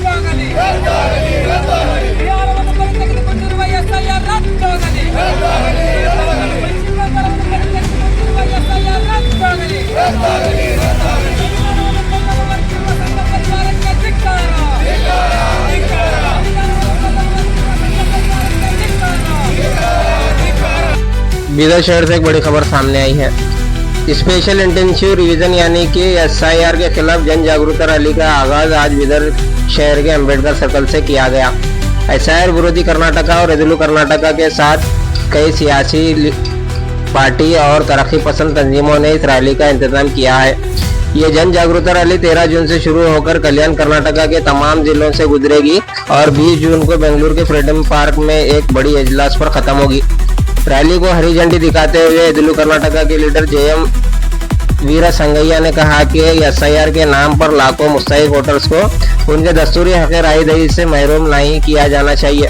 ರದ್ದಾಗಲಿ. ಬಿಹಾರವನ್ನು ಬಲಿತೆಗೆದುಕೊಂಡಿರುವ SIR ರದ್ದಾಗಲಿ. ಪಶ್ಚಿಮ ಬಂಗಾಳವನ್ನು ಬಲಿತೆಗೆದುಕೊಂಡಿರುವ SIR ರದ್ದಾಗಲಿ. Bidar शहर से एक बड़ी खबर सामने आई है। स्पेशल इंटेंसिव रिवीजन यानी कि SIR के खिलाफ जन जागरूकता रैली का आगाज आज बीदर शहर के अंबेडकर सर्कल से किया गया। SIR विरोधी कर्नाटका और रेदलू कर्नाटका के साथ कई सियासी पार्टी और तरक्की पसंद तंजीमों ने इस रैली का इंतजाम किया है। ये जन जागरूकता रैली 13 जून से शुरू होकर कल्याण कर्नाटका के तमाम जिलों से गुजरेगी और 20 जून को बेंगलुरु के फ्रीडम पार्क में एक बड़ी इजलास पर खत्म होगी। रैली को हरी झंडी दिखाते हुए रेदलू कर्नाटका के लीडर JM वीरासंगैया ने कहा कि SIR के नाम पर लाखों मुस्तहिक वोटर्स को उनके दस्तूरी हक रायदही से महरूम नहीं किया जाना चाहिए।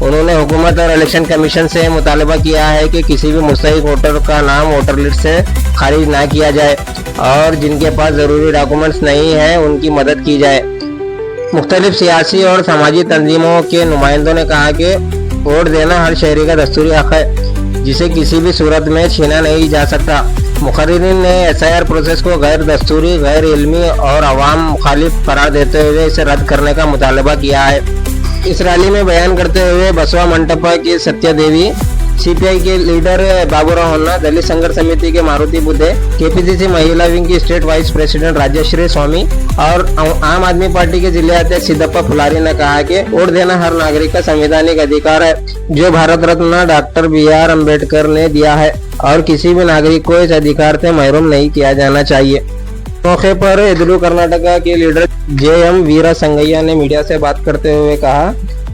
उन्होंने हुकूमत और इलेक्शन कमीशन से मुतालबा किया है कि किसी भी मुस्तहिक वोटर का नाम वोटर लिस्ट से खारिज ना किया जाए और जिनके पास ज़रूरी डॉक्यूमेंट्स नहीं है उनकी मदद की जाए। मुख्तलिफ सियासी और समाजी तंजीमों के नुमाइंदों ने कहा कि वोट देना हर शहरी का दस्तूरी हक है जिसे किसी भी सूरत में छीना नहीं जा सकता। मुखर्रीन ने SIR प्रोसेस को गैर दस्तूरी, गैर इल्मी और अवाम मुखालिफ करार देते हुए इसे रद्द करने का मुतालबा किया है। इस रैली में बयान करते हुए बसवा मंटपा की सत्या देवी, CPI के लीडर बाबूराव होन्ना, दलित संघर्ष समिति के मारुति बुद्धे, KPCC महिला विंग की स्टेट वाइस प्रेसिडेंट राजश्री स्वामी और आम आदमी पार्टी के जिला अध्यक्ष सिद्धप्पा फुलारी ने कहा कि वोट देना हर नागरिक का संवैधानिक अधिकार है जो भारत रत्न डॉक्टर BR अम्बेडकर ने दिया है और किसी भी नागरिक को इस अधिकार से महरूम नहीं किया जाना चाहिए। मौके पर रेदलू कर्नाटका के लीडर JM वीरासंगैया ने मीडिया से बात करते हुए कहा,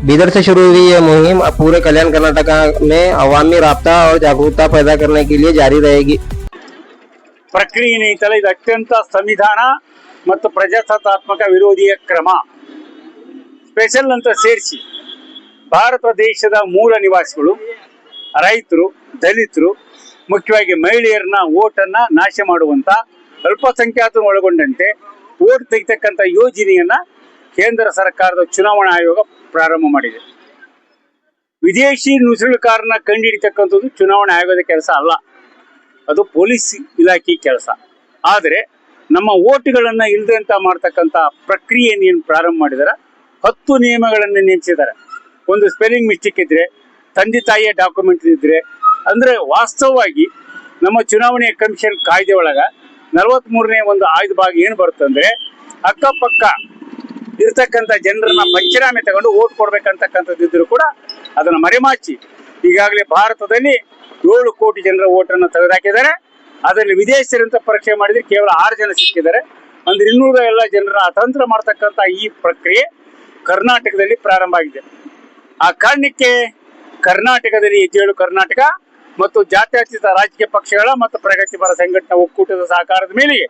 बीदर से शुरू हुई यह मुहिम अब पूरे कल्याण कर्नाटका में अवामी राब्ता और जागरूकता पैदा करने के लिए जारी रहेगी। ಪ್ರಕ್ರಿಯೆ ಏನಿತ್ತಲ್ಲ ಇದು ಅತ್ಯಂತ ಸಂವಿಧಾನ ಮತ್ತು ಪ್ರಜಾಸತ್ತಾತ್ಮಕ ವಿರೋಧಿಯ ಕ್ರಮ. ಸ್ಪೆಷಲ್ ಅಂತ ಸೇರಿಸಿ ಭಾರತ ದೇಶದ ಮೂಲ ನಿವಾಸಿಗಳು, ರೈತರು, ದಲಿತರು, ಮುಖ್ಯವಾಗಿ ಮಹಿಳೆಯರನ್ನ ಓಟನ್ನ ನಾಶ ಮಾಡುವಂತ ಅಲ್ಪಸಂಖ್ಯಾತರು ಒಳಗೊಂಡಂತೆ ಓಟ್ ತೆಗಿತಕ್ಕಂಥ ಯೋಜನೆಯನ್ನ ಕೇಂದ್ರ ಸರ್ಕಾರದ ಚುನಾವಣಾ ಆಯೋಗ ಪ್ರಾರಂಭ ಮಾಡಿದೆ. ವಿದೇಶಿ ನುಸುಳುಕಾರನ ಕಂಡುಹಿಡಿತಕ್ಕಂಥದ್ದು ಚುನಾವಣಾ ಆಯೋಗದ ಕೆಲಸ ಅಲ್ಲ, ಅದು ಪೊಲೀಸ್ ಇಲಾಖೆ ಕೆಲಸ. ಆದರೆ ನಮ್ಮ ಓಟ್ಗಳನ್ನ ಇಲ್ಲದಂತ ಮಾಡ್ತಕ್ಕಂಥ ಪ್ರಕ್ರಿಯೆಯನ್ನು ಏನು ಪ್ರಾರಂಭ ಮಾಡಿದಾರೆ, 10 ನಿಯಮಗಳನ್ನು ನೇಮಿಸಿದ್ದಾರೆ. ಒಂದು ಸ್ಪೆಲ್ಲಿಂಗ್ ಮಿಸ್ಟೇಕ್ ಇದ್ರೆ, ತಂದೆ ತಾಯಿಯ ಡಾಕ್ಯುಮೆಂಟ್ ಇದ್ರೆ, ಅಂದ್ರೆ ವಾಸ್ತವವಾಗಿ ನಮ್ಮ ಚುನಾವಣೆಯ ಕಮಿಷನ್ ಕಾಯ್ದೆ ಒಳಗ 43ನೇ ಒಂದು ಆಯ್ದ ಭಾಗ ಏನು ಬರುತ್ತಂದ್ರೆ, ಅಕ್ಕಪಕ್ಕ ಇರ್ತಕ್ಕಂಥ ಜನರನ್ನ ಪಂಚನಾಮೆ ತಗೊಂಡು ಓಟ್ ಕೊಡ್ಬೇಕಂತಕ್ಕಂಥದ್ದಿದ್ರು ಕೂಡ ಅದನ್ನ ಮರೆಮಾಚಿ ಈಗಾಗಲೇ ಭಾರತದಲ್ಲಿ 7 ಕೋಟಿ ಜನರ ಓಟನ್ನು ತೆಗೆದುಹಾಕಿದ್ದಾರೆ. ಅದರಲ್ಲಿ ವಿದೇಶಿಯರಂತ ಪರೀಕ್ಷೆ ಮಾಡಿದ್ರೆ ಕೇವಲ 6 ಜನ ಸಿಕ್ಕಿದ್ದಾರೆ. ಅಂದ್ರೆ 200 ಎಲ್ಲ ಜನರ ಅತಂತ್ರ ಮಾಡ್ತಕ್ಕಂಥ ಈ ಪ್ರಕ್ರಿಯೆ ಕರ್ನಾಟಕದಲ್ಲಿ ಪ್ರಾರಂಭ ಆಗಿದೆ. ಆ ಕಾರಣಕ್ಕೆ ಕರ್ನಾಟಕದಲ್ಲಿ ಎದ್ದೇಳು ಕರ್ನಾಟಕ ಮತ್ತು ಜಾತ್ಯತೀತ ರಾಜಕೀಯ ಪಕ್ಷಗಳ ಮತ್ತು ಪ್ರಗತಿಪರ ಸಂಘಟನಾ ಒಕ್ಕೂಟದ ಸಹಕಾರದ ಮೇಲೆಗೆ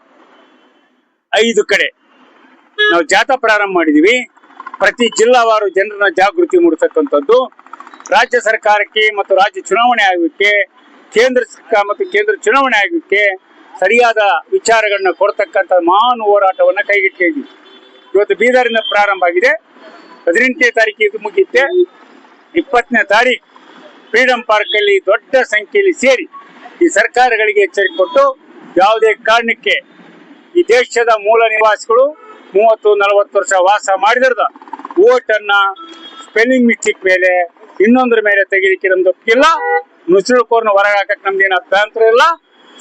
5 ಕಡೆ ನಾವು ಜಾಥಾ ಪ್ರಾರಂಭ ಮಾಡಿದೀವಿ. ಪ್ರತಿ ಜಿಲ್ಲಾವಾರು ಜನರನ್ನ ಜಾಗೃತಿ ಮೂಡಿಸತಕ್ಕಂಥದ್ದು, ರಾಜ್ಯ ಸರ್ಕಾರಕ್ಕೆ ಮತ್ತು ರಾಜ್ಯ ಚುನಾವಣೆ ಆಯೋಗಕ್ಕೆ, ಕೇಂದ್ರ ಮತ್ತು ಕೇಂದ್ರ ಚುನಾವಣೆ ಆಯೋಗಕ್ಕೆ ಸರಿಯಾದ ವಿಚಾರಗಳನ್ನ ಕೊಡ್ತಕ್ಕಂಥ ಮಹಾನ್ ಹೋರಾಟವನ್ನ ಕೈಗೆತ್ತಿದ್ದೀವಿ. ಇವತ್ತು ಬೀದರ್ನಿಂದ ಪ್ರಾರಂಭ ಆಗಿದೆ. 18ನೇ ತಾರೀಕು ಇದು ಮುಗಿಯುತ್ತೆ. 20ನೇ ತಾರೀಕು ಫ್ರೀಡಂ ಪಾರ್ಕ್ ಅಲ್ಲಿ ದೊಡ್ಡ ಸಂಖ್ಯೆಯಲ್ಲಿ ಸೇರಿ ಈ ಸರ್ಕಾರಗಳಿಗೆ ಎಚ್ಚರಿಕೆ ಕೊಟ್ಟು ಯಾವುದೇ ಕಾರಣಕ್ಕೆ ಈ ದೇಶದ ಮೂಲ ನಿವಾಸಿಗಳು 30-40 ವರ್ಷ ವಾಸ ಮಾಡಿದ ಓಟನ್ನ ಸ್ಪೆಲ್ಲಿಂಗ್ ಮಿಸ್ಟೇಕ್ ಮೇಲೆ ಇನ್ನೊಂದ್ರ ಮೇಲೆ ತೆಗಿಲಿಕ್ಕೆ ನಮ್ದು ಒಪ್ಪಿಲ್ಲ. ನುಸುಳುಕೋರ್ನ ಹೊರಗೆ ಹಾಕಕ್ಕೆ ನಮ್ದೇನು ಅಭ್ಯಂತರ ಇಲ್ಲ.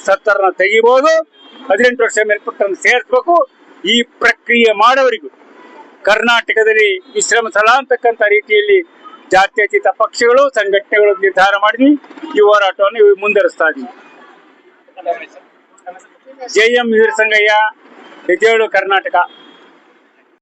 70ರನ್ನ ತೆಗಿಬಹುದು, 18 ವರ್ಷ ಮೇಲ್ಪಟ್ಟನ್ನು ಸೇರಿಸ್ಬೇಕು. ಈ ಪ್ರಕ್ರಿಯೆ ಮಾಡೋವರಿಗೂ ಕರ್ನಾಟಕದಲ್ಲಿ ವಿಶ್ರಮಿಸಲ ಅಂತಕ್ಕಂಥ ರೀತಿಯಲ್ಲಿ ಜಾತ್ಯತೀತ ಪಕ್ಷಗಳು, ಸಂಘಟನೆಗಳು ನಿರ್ಧಾರ ಮಾಡಿದ್ವಿ. ಈ ಹೋರಾಟವನ್ನು ಮುಂದುವರಿಸ್ತಾ ಇದ್ವಿ. JM वीरसंगಯ್ಯ, ಎದ್ದೇಳು ಕರ್ನಾಟಕ.